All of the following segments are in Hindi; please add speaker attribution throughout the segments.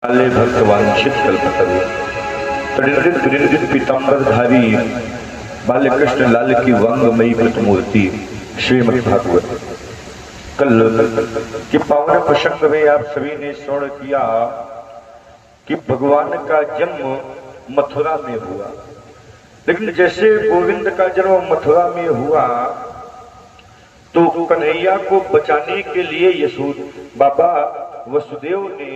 Speaker 1: काले भक्त वांछित कल्पतरु त्रिनृत त्रिनृत पीतांबरधारी बालकृष्ण लाल की वांगमयी प्रतिमूर्ति श्रीमद् भागवत। कल के पावन प्रसंग में आप सभी ने श्रवण किया कि भगवान का जन्म मथुरा में हुआ, लेकिन जैसे गोविंद का जन्म मथुरा में हुआ तो कन्हैया को बचाने के लिए यशोदा बाबा वसुदेव ने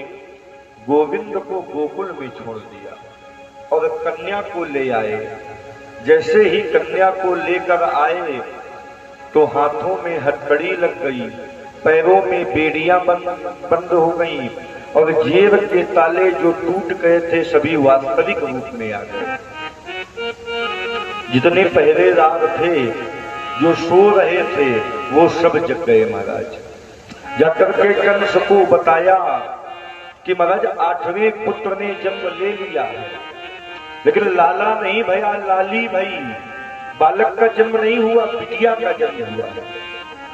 Speaker 1: गोविंद को गोकुल में छोड़ दिया और कन्या को ले आए। जैसे ही कन्या को लेकर आए तो हाथों में हथकड़ी लग गई, पैरों में बेड़ियां बंद हो गई और जेब के ताले जो टूट गए थे सभी वास्तविक रूप में आ गए। जितने पहरेदार थे जो सो रहे थे वो सब जग गए। महाराज जाकर के कंस को बताया कि महाराज 8वें पुत्र ने जन्म ले लिया है, लेकिन लाला नहीं भया, लाली भई, बालक का जन्म नहीं हुआ, बिटिया का जन्म हुआ।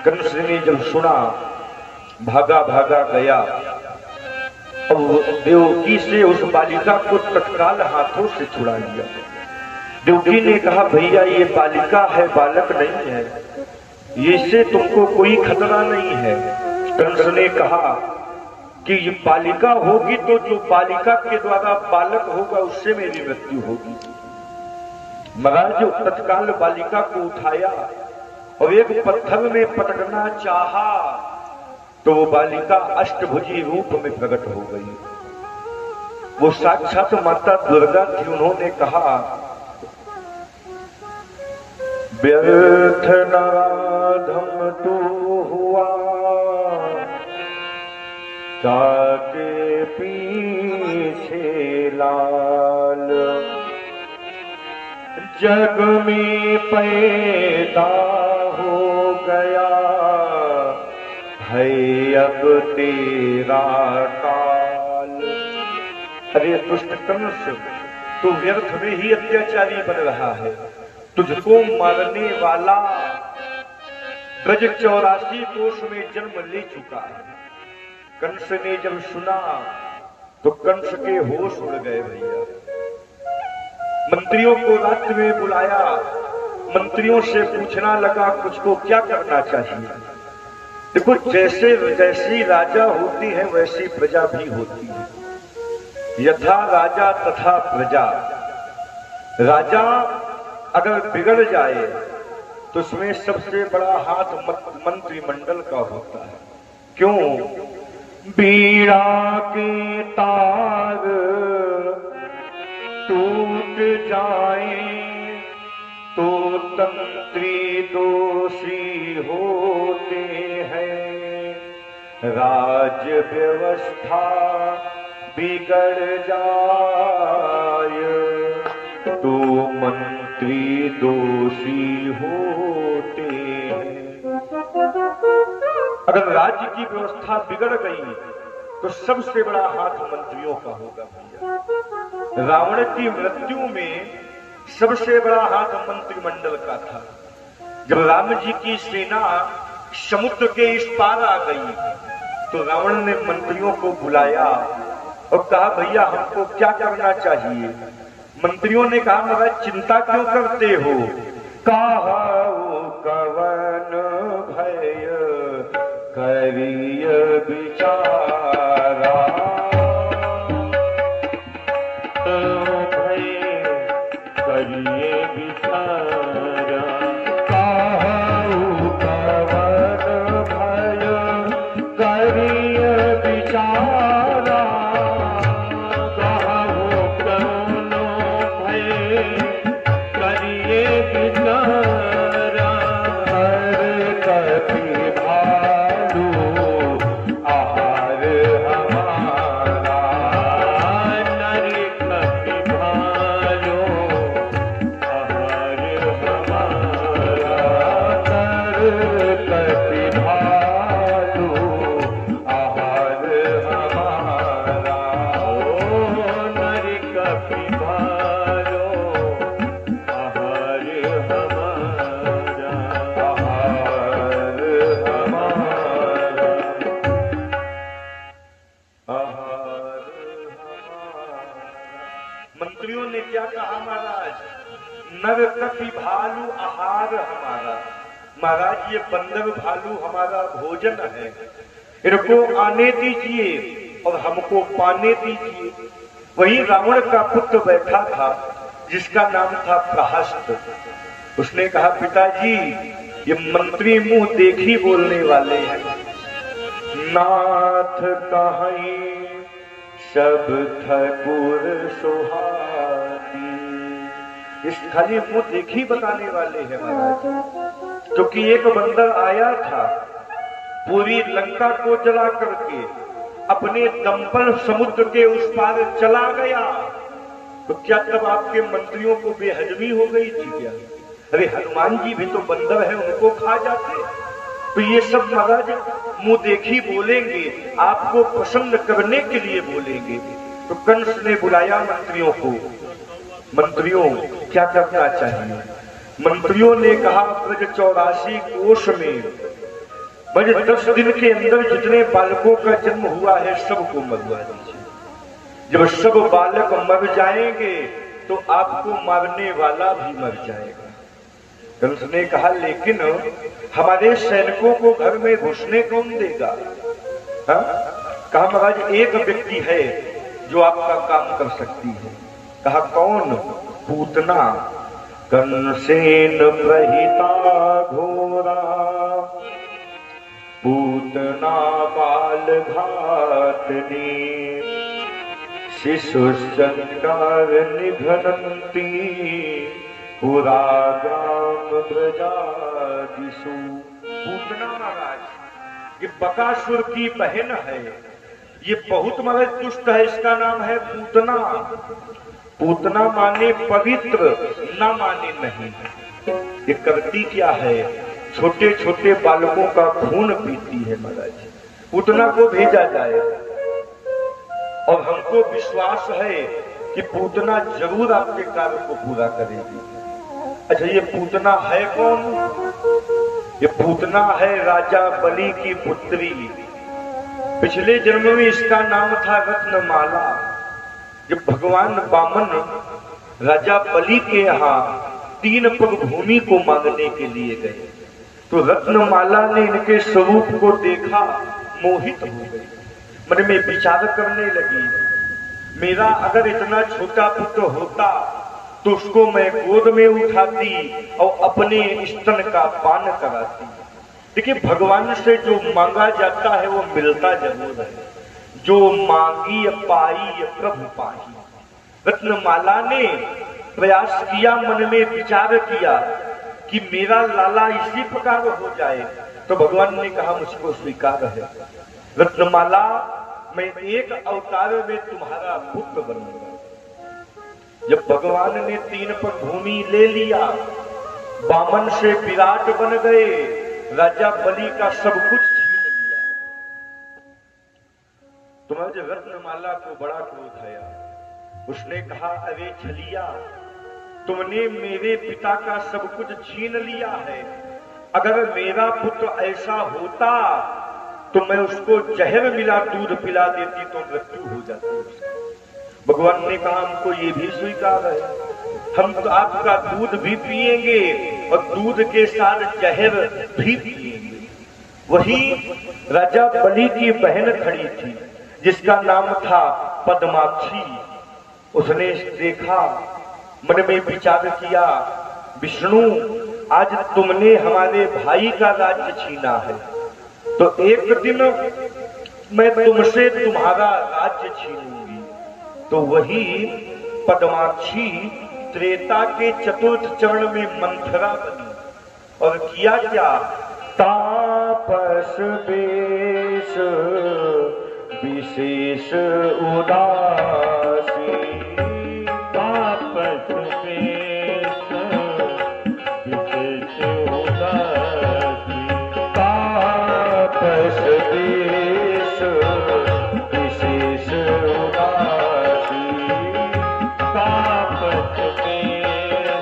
Speaker 1: कंस ने जब सुना भागा भागा गया और देवकी से उस बालिका को तत्काल हाथों से छुड़ा लिया। देवकी ने कहा भैया ये बालिका है, बालक नहीं है, इससे तुमको कोई खतरा नहीं है। कंस ने कहा कि ये बालिका होगी तो जो बालिका के द्वारा बालक होगा उससे मेरी मृत्यु होगी। महाराज जो तत्काल बालिका को उठाया और एक पत्थर में पटकना चाहा तो वो बालिका अष्टभुजी रूप में प्रकट हो गई। वो साक्षात माता दुर्गा थी। उन्होंने कहा व्यर्थ नाधम तो हुआ ताके पीछे लाल, जग में पैदा हो गया है अब तेरा काल। अरे दुष्ट कंस, तू व्यर्थ में ही अत्याचारी बन रहा है। तुझको मारने वाला ब्रज 84 कोष में जन्म ले चुका है। कंस ने जब सुना तो कंस के होश उड़ गए। भैया मंत्रियों को रात्रि में बुलाया, मंत्रियों से पूछना लगा कुछ को क्या करना चाहिए। देखो जैसी राजा होती है वैसी प्रजा भी होती है। यथा राजा तथा प्रजा। राजा अगर बिगड़ जाए तो उसमें सबसे बड़ा हाथ मंत्रिमंडल का होता है। क्यों? बीड़ा के तार टूट जाए तो तंत्री दोषी होते हैं, राज व्यवस्था बिगड़ जाए तो मंत्री दोषी होते हैं। अगर राज्य की व्यवस्था बिगड़ गई तो सबसे बड़ा हाथ मंत्रियों का होगा। भैया रावण की मृत्यु में सबसे बड़ा हाथ मंत्रिमंडल का था। जब राम जी की सेना समुद्र के इस पार आ गई तो रावण ने मंत्रियों को बुलाया और कहा भैया हमको क्या करना चाहिए। मंत्रियों ने कहा महाराज चिंता क्यों करते हो। कहा कवन भय करिय विचारा, भय करिए विचारा, कहु कवन भय करिय विचारा, कहु कौनो भय करिए विचारा, हर कपि भालू आहार मंत्रियों ने क्या कहा महाराज, नर कपि भालू आहार हमारा। महाराज ये बंदर भालू हमारा भोजन है, इनको आने दीजिए और हमको पाने दीजिए। वहीं रावण का पुत्र बैठा था जिसका नाम था प्रहस्त। उसने कहा पिताजी ये मंत्री मुंह देखी बोलने वाले हैं। नाथ कहीं सब ठकुर सुहाती, इस खाली मुंह देखी बताने वाले हैं महाराज। क्योंकि एक बंदर आया था पूरी लंका को जला करके अपने दम पर समुद्र के उस पार चला गया, तो क्या तब आपके मंत्रियों को बेहजमी हो गई थी क्या? अरे हनुमान जी भी तो बंदर है, उनको खा जाते। तो ये सब महाराज मुंह देखी बोलेंगे, आपको पसंद करने के लिए बोलेंगे। तो कंस ने बुलाया मंत्रियों को, मंत्रियों क्या करना चाहिए? मंत्रियों ने कहा ब्रज 84 कोष में ब्रज 10 दिन के अंदर जितने बालकों का जन्म हुआ है सबको मरवा दीजिए। जब सब बालक मर जाएंगे तो आपको मारने वाला भी मर जाएगा। कंस ने कहा लेकिन हमारे सैनिकों को घर में घुसने कौन देगा? हाँ? कहा महाराज एक व्यक्ति है जो आपका काम कर सकती है। कहा कौन? पूतना। कंसेन प्रहिता घोरा पूतना बाल घातनी शिशु संकार निघनंती पुरा ग्राम ब्रजादिषु। पूतना महाराज ये बकासुर की बहन है, ये बहुत महाराज दुष्ट है, इसका नाम है पूतना। पूतना माने पवित्र, न माने नहीं। ये करती क्या है? छोटे छोटे बालकों का खून पीती है महाराज। पूतना को भेजा जाए और हमको विश्वास है कि पूतना जरूर आपके कार्य को पूरा करेगी। अच्छा ये पूतना है कौन? ये पूतना है राजा बलि की पुत्री। पिछले जन्म में इसका नाम था रत्नमाला। जब भगवान वामन राजा बलि के यहाँ 3 पग भूमि को मांगने के लिए गए तो रत्नमाला ने इनके स्वरूप को देखा, मोहित हो गई। मन में विचार करने लगी, मेरा अगर इतना छोटा पुत्र होता तो उसको मैं गोद में उठाती और अपने स्तन का पान कराती। देखिए भगवान से जो मांगा जाता है वो मिलता जरूर है। जो मांगी पाई प्रभु पाही। रत्नमाला ने प्रयास किया, मन में विचार किया कि मेरा लाला इसी प्रकार हो जाए, तो भगवान ने कहा मुझको स्वीकार है। रत्नमाला मैं एक अवतार में तुम्हारा पुत्र बनूंगा। जब भगवान ने 3 पग भूमि ले लिया, वामन से विराट बन गए, राजा बलि का सब कुछ छीन लिया। तुम्हारे रत्नमाला को बड़ा क्रोध आया। उसने कहा अरे छलिया, तुमने मेरे पिता का सब कुछ छीन लिया है। अगर मेरा पुत्र ऐसा होता तो मैं उसको जहर मिला दूध पिला देती तो मृत्यु हो जाती। भगवान ने कहा हमको ये भी स्वीकार है, हम तो आपका दूध भी पिएंगे और दूध के साथ जहर भी पिएंगे। वही राजा बलि की बहन खड़ी थी जिसका नाम था पद्माक्षी। उसने देखा, मन में विचार किया, विष्णु आज तुमने हमारे भाई का राज्य छीना है तो एक दिन मैं तुमसे तुम्हारा राज्य छीनूंगी। तो वही पद्माक्षी त्रेता के चतुर्थ चरण में मंथरा बनी और किया क्या? तापस वेश विशेष उदासी। तापस वेश विशेष उदासी। तापस वेश विशेष उदासी। तापस वेश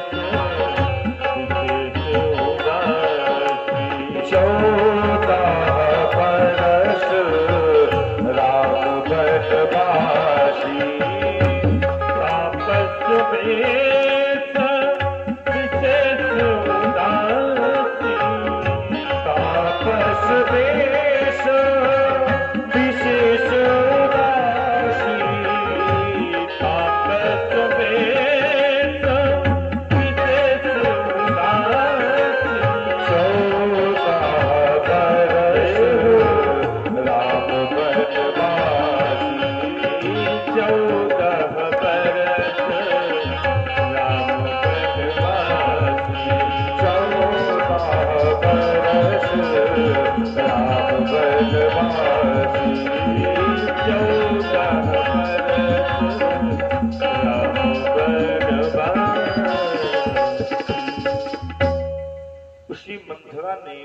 Speaker 1: विशेष उदासी। 14 बरस राम बनवासी।
Speaker 2: 14 बरस राम बनवासी,
Speaker 1: 14 बरस राम बनवासी,
Speaker 2: 14 बरस राम बनवासी।
Speaker 1: उसी मंथरा ने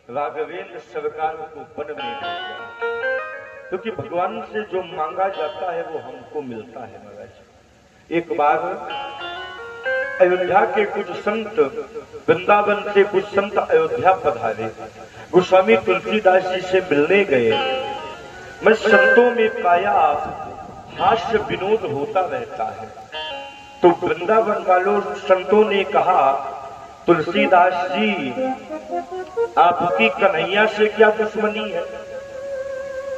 Speaker 1: राघवेंद्र सरकार को वन में भेजा, क्योंकि भगवान से जो मांगा जाता है वो हमको मिलता है महाराज। एक बार अयोध्या के कुछ संत, वृंदावन से कुछ संत अयोध्या पधारे, गोस्वामी तुलसीदास जी से मिलने गए। मैं संतों में पाया हास्य विनोद होता रहता है, तो वृंदावन वालों संतों ने कहा, तुलसीदास जी आपकी कन्हैया से क्या दुश्मनी है?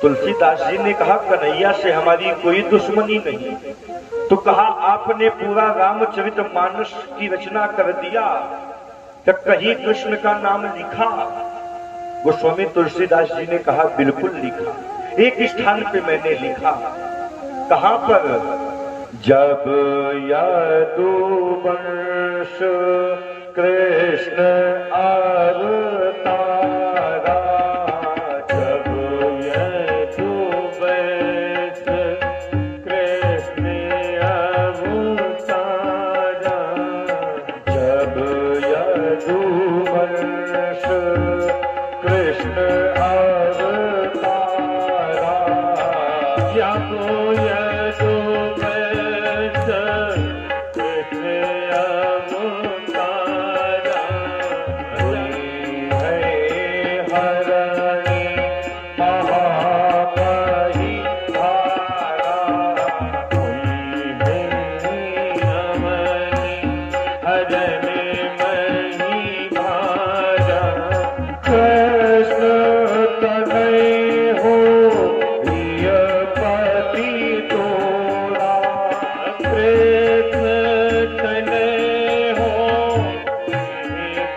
Speaker 1: तुलसीदास जी ने कहा, कन्हैया से हमारी कोई दुश्मनी नहीं। तो कहा, आपने पूरा रामचरितमानस की रचना कर दिया, तो कहीं कृष्ण का नाम लिखा? गोस्वामी तुलसीदास जी ने कहा, बिल्कुल लिखा। एक स्थान पे मैंने लिखा। कहां पर? जब यदुवंश कृष्ण अवतारा,
Speaker 2: जब यदुवंश कृष्ण अवतारा,
Speaker 1: जब यदुवंश कृष्ण अवतारा,
Speaker 2: जब यदुवंश कृष्ण अवतारा,
Speaker 1: है हरणी महामही धारा,
Speaker 2: हरने मही भारा,
Speaker 1: कृष्ण तनय हो प्रिय पति तोरा,
Speaker 2: कृष्ण तनय हो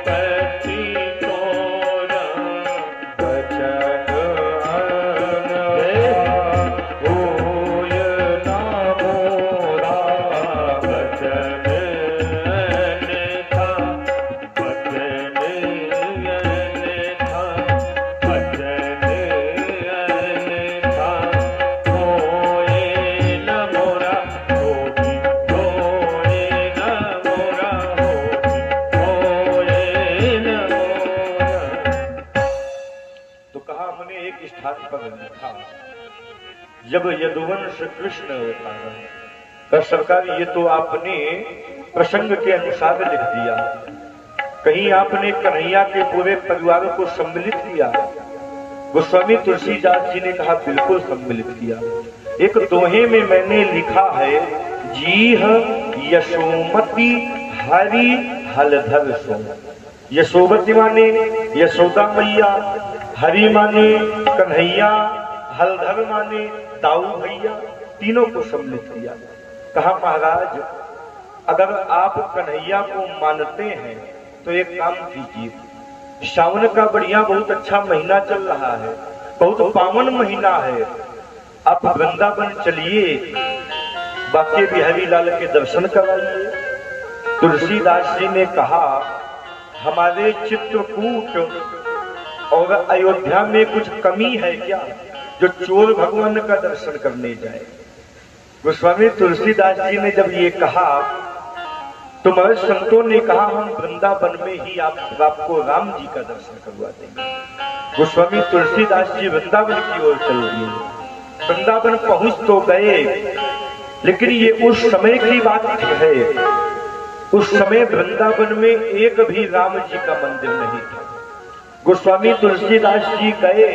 Speaker 2: पति तोरा,
Speaker 1: बचन होय ना मोरा,
Speaker 2: बचन था, बचन था, बचन था, होए न मोरा होगी, होए न मोरा होगी, होए न मोरा।
Speaker 1: तो कहा, हमने एक स्थान पर लिखा, जब यदुवंश कृष्ण अवतारा। तो सरकार, ये तो आपने प्रसंग के अनुसार लिख दिया, कहीं आपने कन्हैया के पूरे परिवार को सम्मिलित किया? गोस्वामी तुलसीदास जी ने कहा, बिल्कुल सम्मिलित किया। एक दोहे में मैंने लिखा है, जीह यशोमती हरि हलधर सो। यशोमती माने यशोदा मैया, हरि माने कन्हैया, हलधर माने दाऊ भैया, तीनों को सम्मिलित किया। कहा, महाराज अगर आप कन्हैया को मानते हैं तो एक काम कीजिए, सावन का बढ़िया बहुत अच्छा महीना चल रहा है, बहुत पावन महीना है, आप वृंदावन चलिए, बाके बिहारी लाल के दर्शन कराइए। तुलसीदास जी ने कहा, हमारे चित्रकूट और अयोध्या में कुछ कमी है क्या जो चोर भगवान का दर्शन करने जाए? गोस्वामी तुलसीदास जी ने जब ये कहा तो महाराज संतों ने कहा, हम वृंदावन में ही आपको राम जी का दर्शन करवा देंगे। गोस्वामी तुलसीदास जी वृंदावन की ओर चल दिए। वृंदावन पहुंच तो गए, लेकिन ये उस समय की बात है, उस समय वृंदावन में एक भी राम जी का मंदिर नहीं था। गोस्वामी तुलसीदास जी गए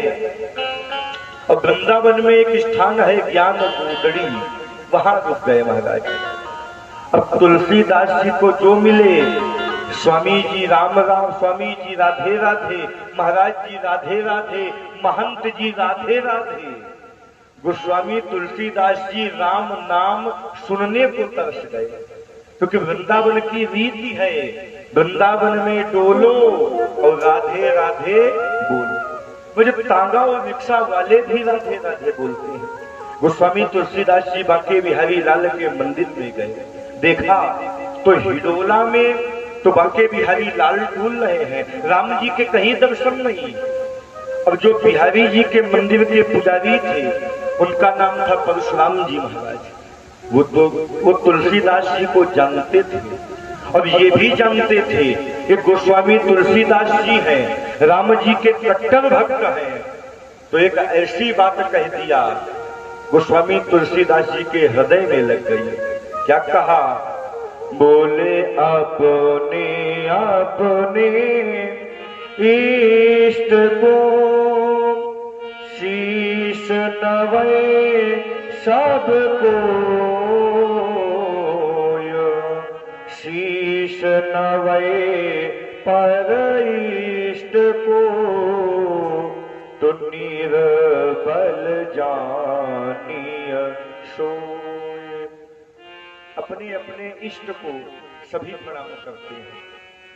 Speaker 1: और वृंदावन में एक स्थान है ज्ञान गोदड़ी, वहां रुक गए महाराज। अब तुलसीदास जी को जो मिले, स्वामी जी राम राम, स्वामी जी राधे राधे, महाराज जी राधे राधे, महंत जी राधे राधे। गोस्वामी तुलसीदास जी राम नाम सुनने को तरस गए, क्योंकि वृंदावन की रीति है, वृंदावन में डोलो और राधे राधे बोलो। मुझे तांगा और रिक्शा वाले भी राधे राधे बोलते हैं, गोस्वामी तुलसीदास जी बांके बिहारी लाल के मंदिर में गए, देखा तो हिडोला में तो बांके बिहारी लाल डूल रहे हैं, राम जी के कहीं दर्शन नहीं। और जो बिहारी जी के मंदिर के पुजारी थे उनका नाम था परशुराम जी महाराज। वो तुलसीदास जी को जानते थे और ये भी जानते थे कि गोस्वामी तुलसीदास जी हैं, राम जी के कट्टर भक्त हैं। तो एक ऐसी बात कह दिया गोस्वामी तुलसीदास जी के हृदय में लग गई। क्या कहा? बोले अपने अपने इष्ट को शीश नवे सबको, शीश नवे पर इष्ट को, तो निर्बल जानिय सोय। अपने अपने इष्ट को सभी प्रणाम करते हैं।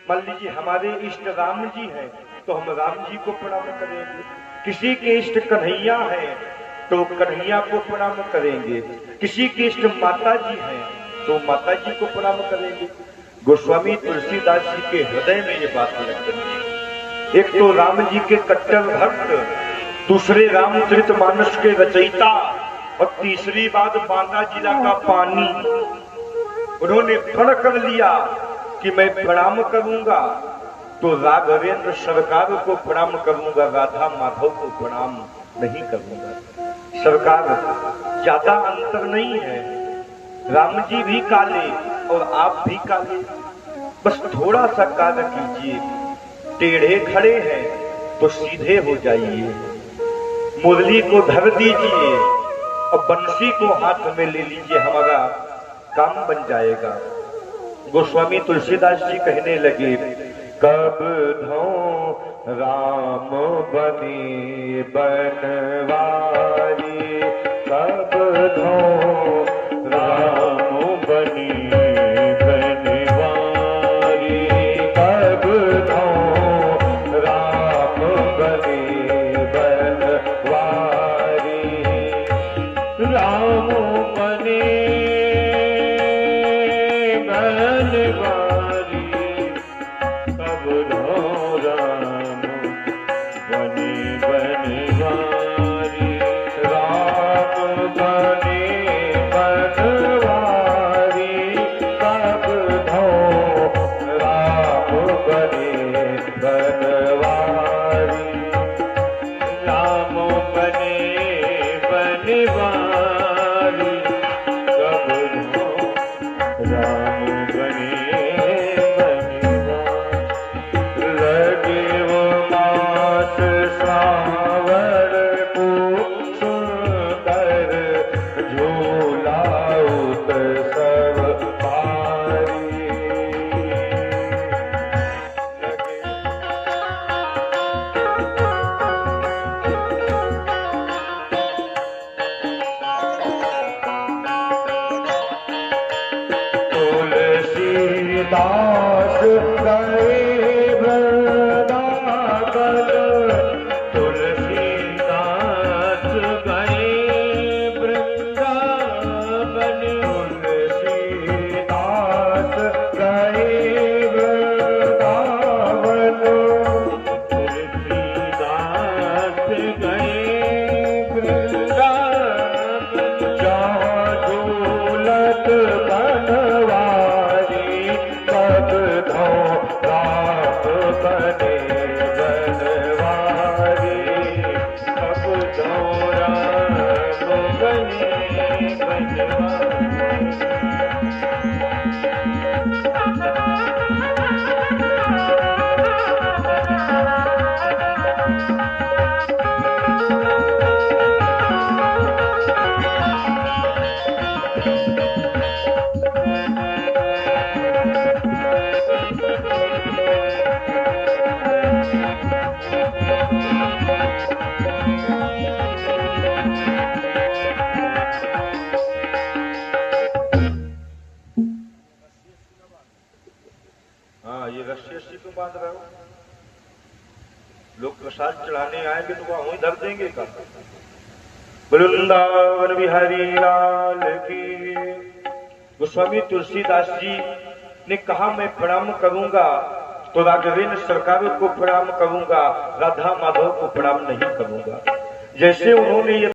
Speaker 1: मान लीजिए हमारे इष्ट राम जी हैं तो हम राम जी को प्रणाम करेंगे, किसी के इष्ट कन्हैया हैं तो कन्हैया को प्रणाम करेंगे, किसी के इष्ट माता जी हैं तो माता जी को प्रणाम करेंगे। गोस्वामी तुलसीदास जी के हृदय में ये बात लग गई। एक तो राम जी के कट्टर भक्त, दूसरे रामचरितमानस के रचयिता, और तीसरी बात बांदा जिला का पानी। उन्होंने प्रण कर लिया कि मैं प्रणाम करूंगा तो राघवेंद्र सरकार को प्रणाम करूंगा, राधा माधव को प्रणाम नहीं करूंगा। सरकार ज्यादा अंतर नहीं है, राम जी भी काले और आप भी काले, बस थोड़ा सा कार्य कीजिए, टेढ़े खड़े हैं तो सीधे हो जाइए, मुरली को धर दीजिए और बंसी को हाथ में ले लीजिए, हमारा काम बन जाएगा। गोस्वामी तुलसीदास जी कहने लगे, कब धो राम बने बनवारी, कब धो राम बने बनवारी, कब धो राम बने बनवारी, राम बने दास गए वृंदावन, तुलसीदास गए वृंदावन, तुलसीदास गए वृंदावन, तुलसीदास गए वृंदावन, जहाँ झूलत बनवारी, कब धो राम बने बनवारी, कब धो राम बने बनवारी। हाँ, ये रस्सी रस्सी क्यों बांध रहे हो? लोग प्रसाद चढ़ाने आएंगे तो वहां धर देंगे का? वृंदावन बिहारी लाल की। गोस्वामी तुलसीदास जी ने कहा मैं प्रणाम करूंगा तो राघवेंद्र सरकार को प्रणाम करूंगा, राधा माधव को प्रणाम नहीं करूंगा। जैसे उन्होंने ये